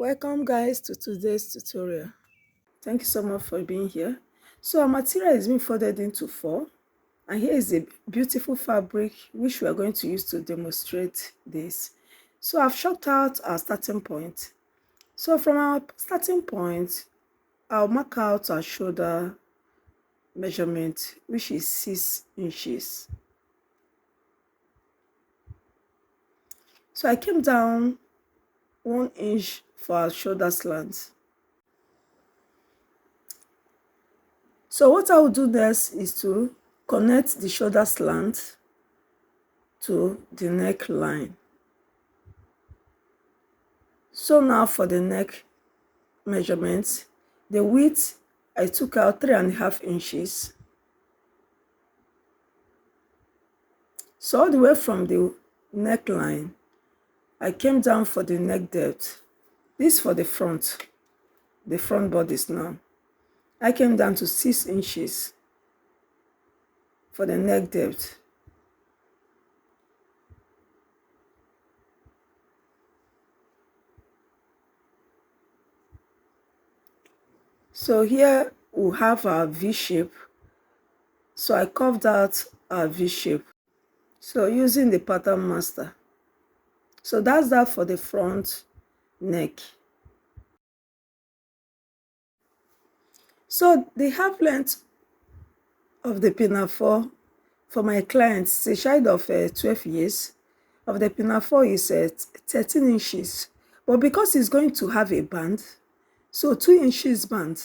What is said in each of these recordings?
Welcome guys to today's tutorial. Thank you so much for being here. So our material is being folded into four, and here is a beautiful fabric which we are going to use to demonstrate this. So I've chalked out our starting point. So from our starting point, I'll mark out our shoulder measurement, which is 6 inches. So I came down 1 inch for our shoulder slant. So what I will do next is to connect the shoulder slant to the neckline. So now for the neck measurements, the width I took out 3.5 inches. So all the way from the neckline, I came down for the neck depth. This for the front bodice now. I came down to 6 inches for the neck depth. So here we have our V shape. So I carved out our V shape. So using the pattern master. So that's that for the front neck. So the half length of the pinafore for my clients, a child of 12 years, of the pinafore is 13 inches. But because it's going to have a band, so 2 inches band,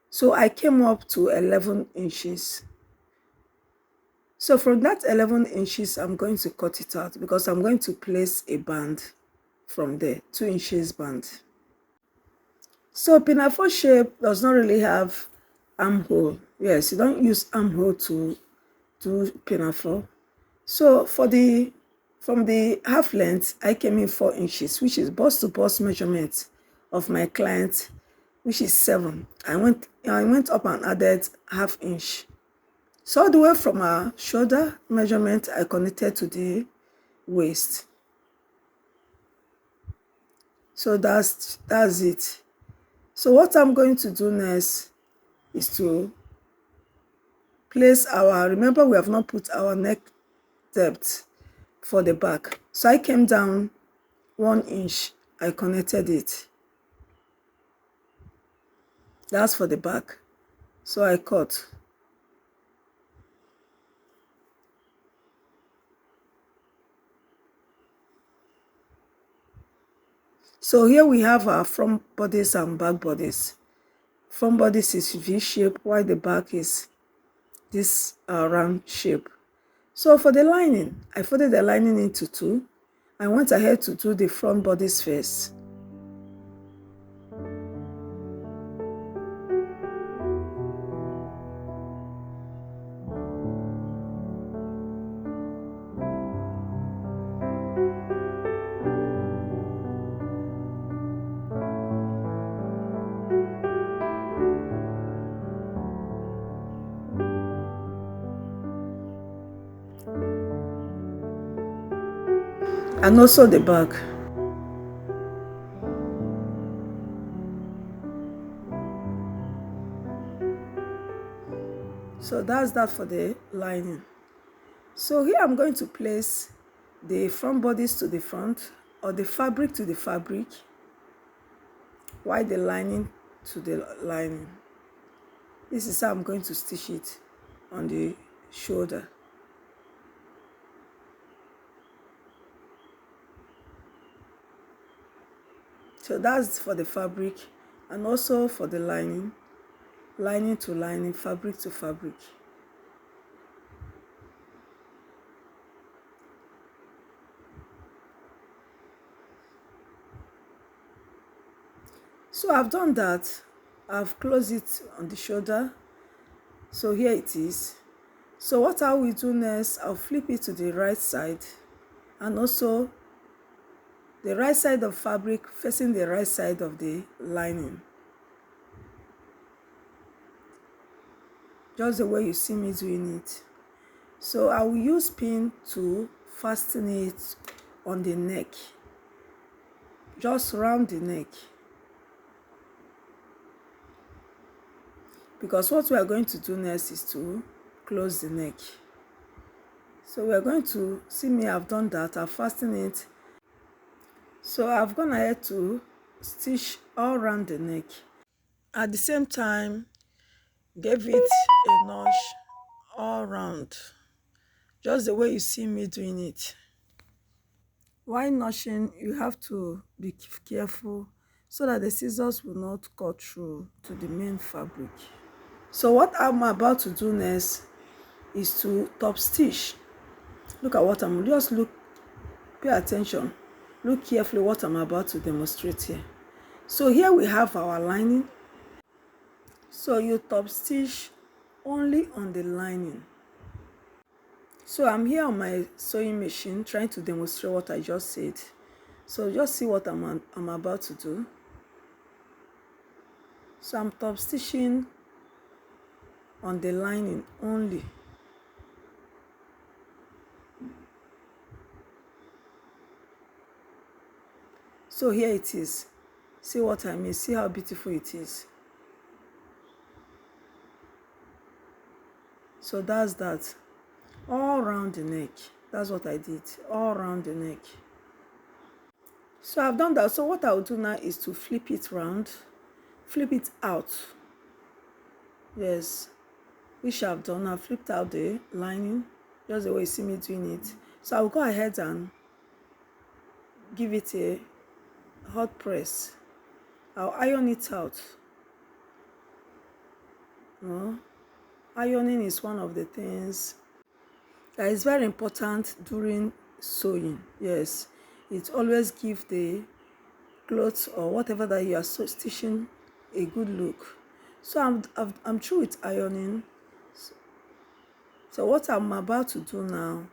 so I came up to 11 inches. So from that 11 inches, I'm going to cut it out because I'm going to place a band from there, 2 inches band. So pinafore shape does not really have armhole. Yes, you don't use armhole to do pinafore. So from the half length, I came in 4 inches, which is bust to bust measurement of my client, which is 7. I went up and added ½ inch. So all the way from our shoulder measurement, I connected to the waist. So that's it. So what I'm going to do next is to place remember we have not put our neck depth for the back. So I came down 1 inch, I connected it. That's for the back. So I cut. So here we have our front bodice and back bodice. Front bodice is V shape, while the back is this round shape. So for the lining, I folded the lining into 2. I went ahead to do the front bodice first. And also the back. So that's that for the lining. So here I'm going to place the front bodice to the front, or the fabric to the fabric, while the lining to the lining. This is how I'm going to stitch it on the shoulder. So that's for the fabric, and also for the lining to lining, fabric to fabric. So I've done that. I've closed it on the shoulder. So here it is. So what I will do next, I'll flip it to the right side, and also the right side of fabric facing the right side of the lining. Just the way you see me doing it. So I will use pin to fasten it on the neck. Just round the neck. because what we are going to do next is to close the neck. So we are going to see me, I've done that, I've fastened it. So I've gone ahead to stitch all around the neck. At the same time, gave it a notch all around, just the way you see me doing it. While notching, you have to be careful so that the scissors will not cut through to the main fabric. So what I'm about to do next is to top stitch. Look at what I'm just pay attention, look carefully what I'm about to demonstrate here. So here we have our lining. So you top stitch only on the lining. So I'm here on my sewing machine trying to demonstrate what I just said. So just see what I'm about to do. So I'm top stitching on the lining only. So here it is. See what I mean? See how beautiful it is. So that's that. All around the neck. That's what I did. All around the neck. So I've done that. So what I'll do now is to flip it round. Flip it out. Yes. Which I've done. I've flipped out the lining. Just the way you see me doing it. So I'll go ahead and give it a hot press. I'll iron it out. No? Ironing is one of the things that is very important during sewing. Yes, it always gives the clothes or whatever that you are stitching a good look. So I'm through with ironing. So what I'm about to do now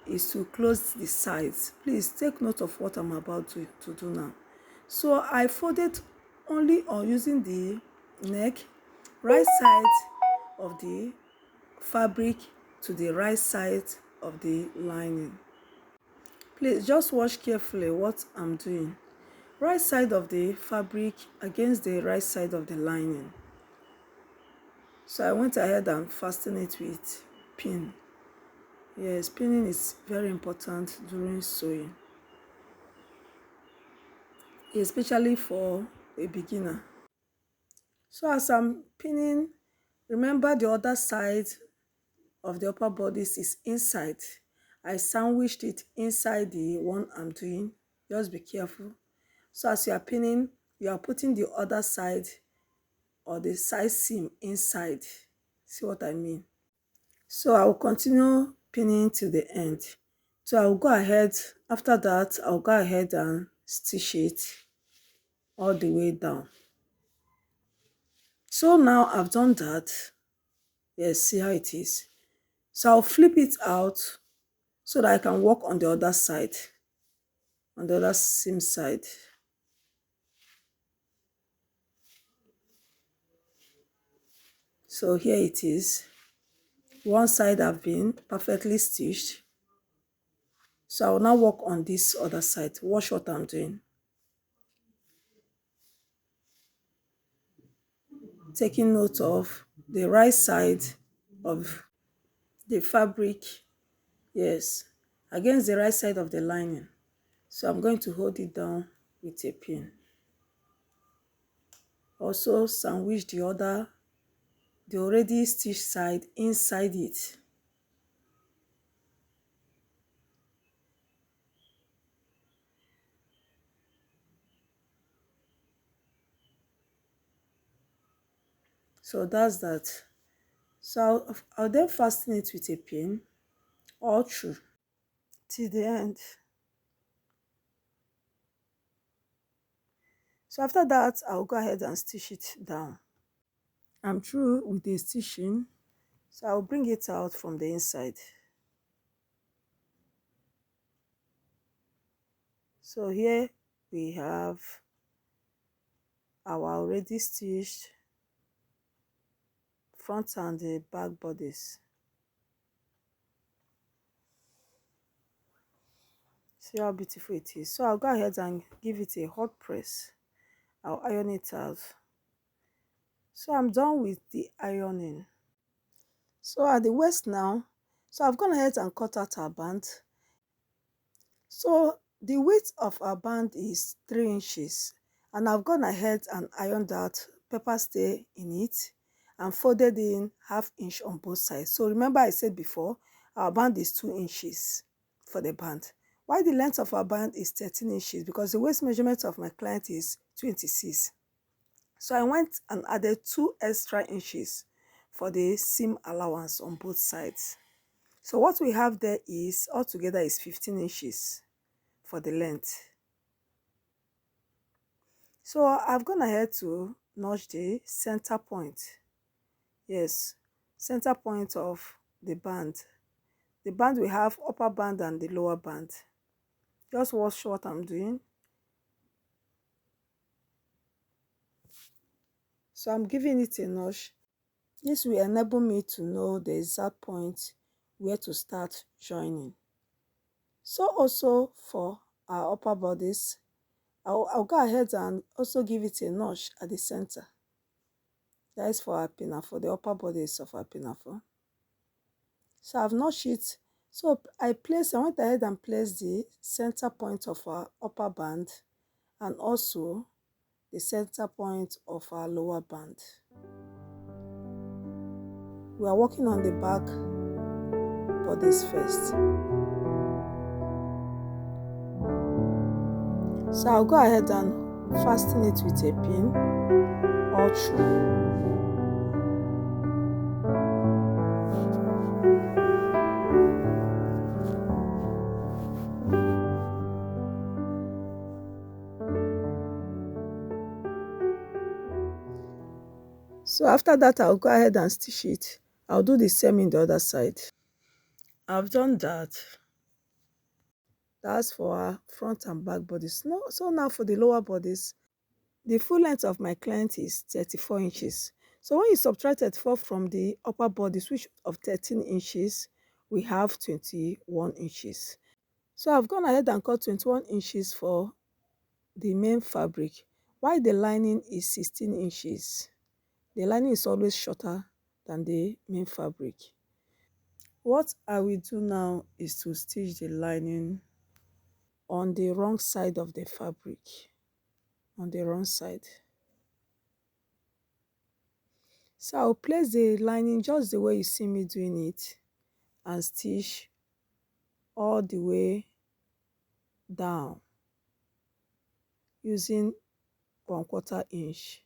is to close the sides. Please take note of what I'm about to do now. So I folded only on using the neck, right side of the fabric to the right side of the lining. Please just watch carefully what I'm doing. Right side of the fabric against the right side of the lining. So I went ahead and fastened it with pin. Yes, pinning is very important during sewing, especially for a beginner. So as I'm pinning, remember the other side of the upper bodice is inside. I sandwiched it inside the one I'm doing. Just be careful. So as you are pinning, you are putting the other side or the side seam inside. See what I mean? So I will continue pinning to the end. So I will go ahead, after that, I'll go ahead and stitch it all the way down. So now I've done that. Yes, see how it is. So I'll flip it out so that I can work on the other side, on the other seam side. So here it is. One side have been perfectly stitched. So I will now work on this other side. Watch what I'm doing. Taking note of the right side of the fabric, yes, against the right side of the lining. So I'm going to hold it down with a pin. Also sandwich the already stitched side inside it. So that's that. So I'll then fasten it with a pin all through till the end. So after that, I'll go ahead and stitch it down. I'm through with the stitching, so I'll bring it out from the inside. So here we have our already stitched front and the back bodies. See how beautiful it is. So I'll go ahead and give it a hot press. I'll iron it out. So I'm done with the ironing. So at the waist now, so I've gone ahead and cut out our band. So the width of our band is 3 inches, and I've gone ahead and ironed out pepper stay in it and folded in 1/2 inch on both sides. So remember I said before, our band is 2 inches for the band. Why the length of our band is 13 inches? Because the waist measurement of my client is 26. So I went and added 2 extra inches for the seam allowance on both sides. So what we have there is altogether is 15 inches for the length. So I've gone ahead to notch the center point. Yes, center point of the band. The band we have upper band and the lower band. Just watch what I'm doing. So I'm giving it a notch. This will enable me to know the exact point where to start joining. So also for our upper bodies, I'll go ahead and also give it a notch at the center. That is for our pinafore, the upper bodies of our pinafore. So I've notched it. So I went ahead and placed the center point of our upper band and also the center point of our lower band. We are working on the back bodies first. So I'll go ahead and fasten it with a pin all through. So after that, I'll go ahead and stitch it. I'll do the same in the other side. I've done that. That's for our front and back bodies. So now for the lower bodies, the full length of my client is 34 inches. So when you subtract 34 from the upper bodies, which of 13 inches, we have 21 inches. So I've gone ahead and cut 21 inches for the main fabric, while the lining is 16 inches. The lining is always shorter than the main fabric. What I will do now is to stitch the lining on the wrong side of the fabric, on the wrong side. So I'll place the lining just the way you see me doing it and stitch all the way down using 1/4 inch.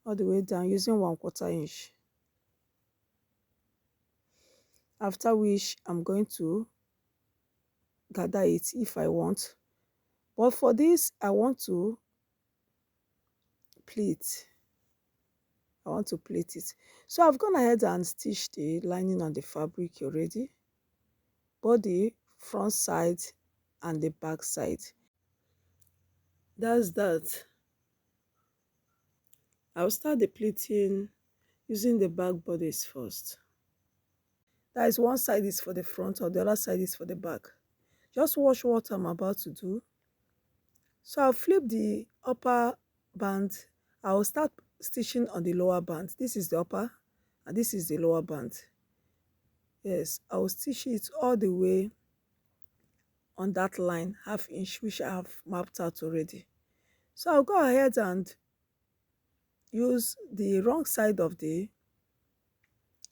All the way down using 1/4 inch. After which I'm going to gather it if I want. But for this, I want to pleat. I want to pleat it. So I've gone ahead and stitched the lining on the fabric already, both the front side and the back side. That's that. I'll start the pleating using the back bodies first. That is, one side is for the front or the other side is for the back. Just watch what I'm about to do. So I'll flip the upper band. I'll start stitching on the lower band. This is the upper and this is the lower band. Yes, I'll stitch it all the way on that line, 1/2 inch, which I have mapped out already. So I'll go ahead and use the wrong side of that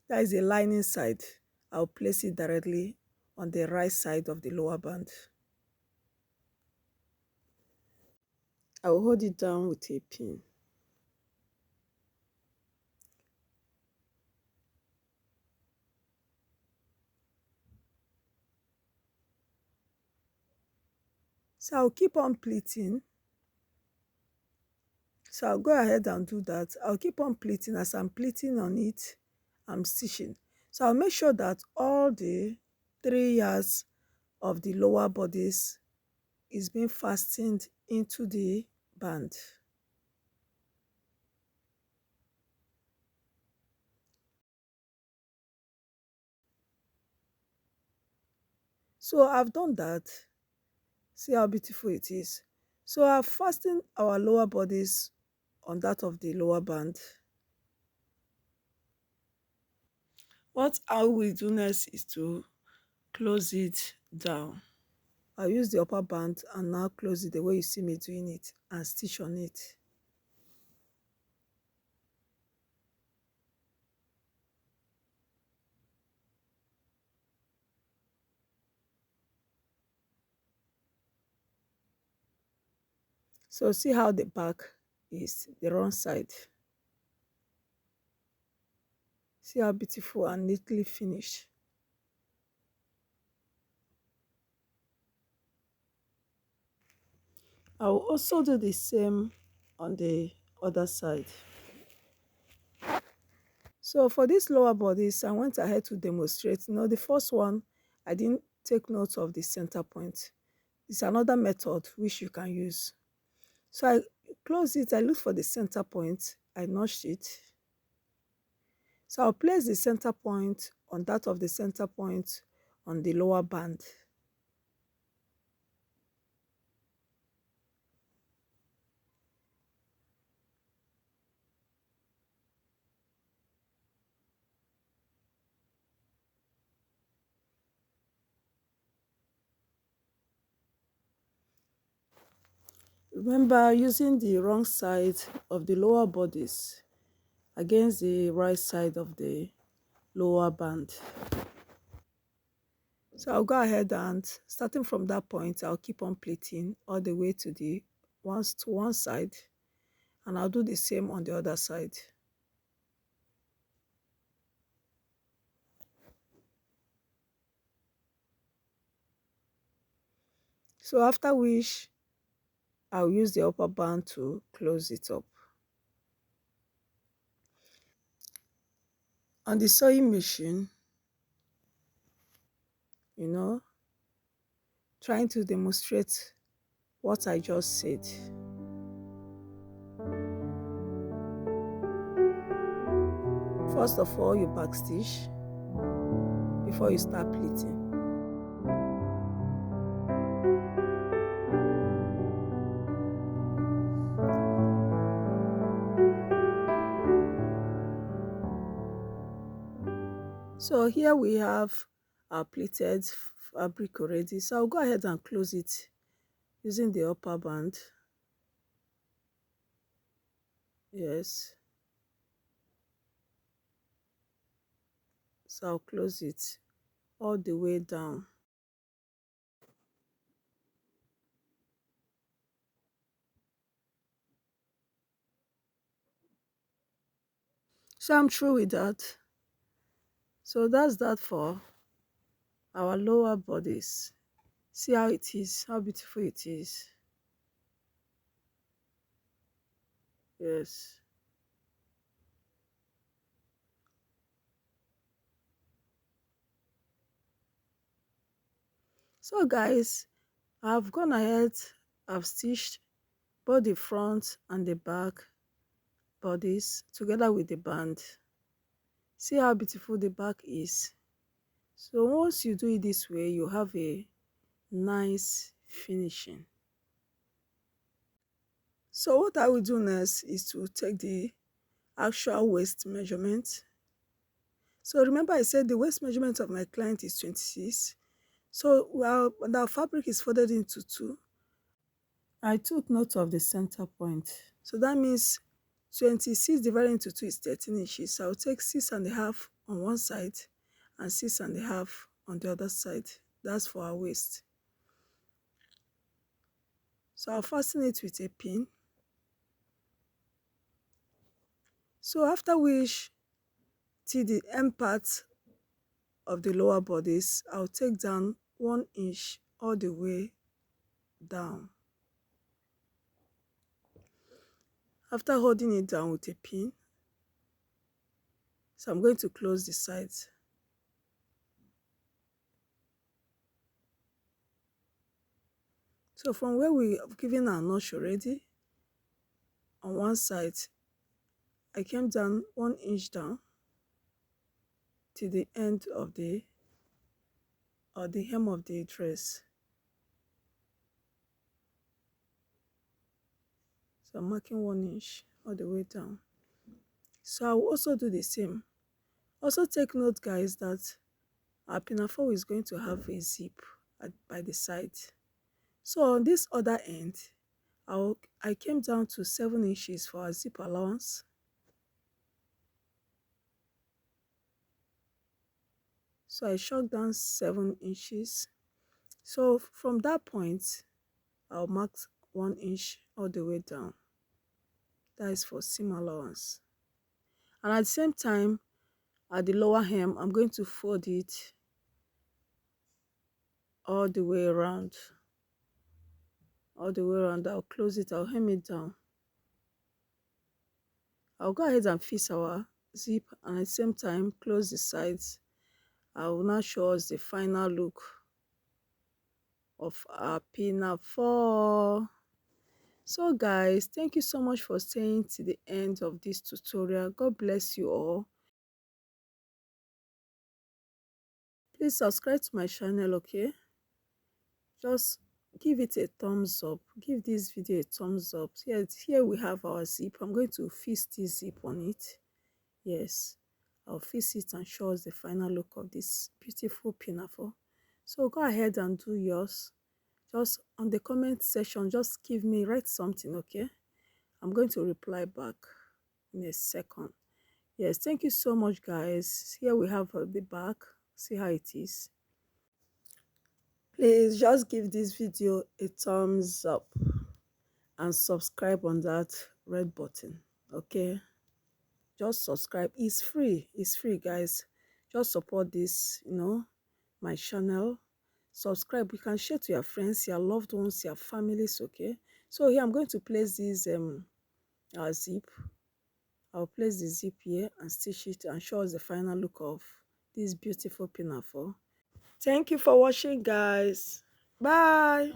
is the lining side. I'll place it directly on the right side of the lower band. I will hold it down with a pin. So I'll keep on pleating. So I'll go ahead and do that. I'll keep on pleating. As I'm pleating on it, I'm stitching. So I'll make sure that all the 3 yards of the lower bodies is being fastened into the band. So I've done that. See how beautiful it is. So I've fastened our lower bodies on that of the lower band. What I will do next is to close it down. I'll use the upper band and now close it the way you see me doing it and stitch on it. So see how the back is, the wrong side. See how beautiful and neatly finished. I will also do the same on the other side. So for these lower bodies, I went ahead to demonstrate. The first one, I didn't take note of the center point. It's another method which you can use. So I close it, I look for the center point, I notched it. So I'll place the center point on that of the center point on the lower band. Remember using the wrong side of the lower bodies against the right side of the lower band. So I'll go ahead and starting from that point, I'll keep on pleating all the way to the one side, and I'll do the same on the other side. So after which, I'll use the upper band to close it up. On the sewing machine, trying to demonstrate what I just said. First of all, you backstitch before you start pleating. So here we have our pleated fabric already. So I'll go ahead and close it using the upper band. Yes. So I'll close it all the way down. So I'm through with that. So that's that for our lower bodies. See how it is, how beautiful it is. Yes. So guys, I've gone ahead, I've stitched both the front and the back bodies together with the band. See how beautiful the back is. So once you do it this way, you have a nice finishing. So what I will do next is to take the actual waist measurement. So remember I said the waist measurement of my client is 26. So the fabric is folded into two. I took note of the center point. So that means 26 divided into 2 is 13 inches. So I'll take 6.5 on one side and 6.5 on the other side. That's for our waist. So I'll fasten it with a pin. So after which, till the end part of the lower bodies, I'll take down 1 inch all the way down. After holding it down with a pin, so I'm going to close the sides. So from where we have given our notch already, on one side, I came down 1 inch down to the end of the hem of the dress. So I'm marking 1 inch. all the way down. So I will also do the same. Also take note, guys, that our pinafore is going to have a zip by the side. So on this other end, I came down to 7 inches for our zip allowance. So I shot down 7 inches. So from that point, I'll mark 1 inch all the way down. That is for seam allowance. And at the same time, at the lower hem, I'm going to fold it all the way around. All the way around, I'll close it, I'll hem it down. I'll go ahead and fix our zip and at the same time close the sides. I will now show us the final look of our pinafore. So guys, thank you so much for staying to the end of this tutorial. God bless you all. Please subscribe to my channel, okay? Just give it a thumbs up. Give this video a thumbs up. Here we have our zip. I'm going to fix this zip on it. Yes, I'll fix it and show us the final look of this beautiful pinafore. So go ahead and do yours. Just on the comment section, just write something, okay? I'm going to reply back in a second. Yes, thank you so much, guys. Here we have the back. See how it is. Please just give this video a thumbs up and subscribe on that red button, okay? Just subscribe. It's free. It's free, guys. Just support this, my channel. Subscribe. You can share to your friends, your loved ones, your families, okay? So here I'm going to place this zip. I'll place the zip here and stitch it and show us the final look of this beautiful pinafore. Thank you for watching, guys. Bye.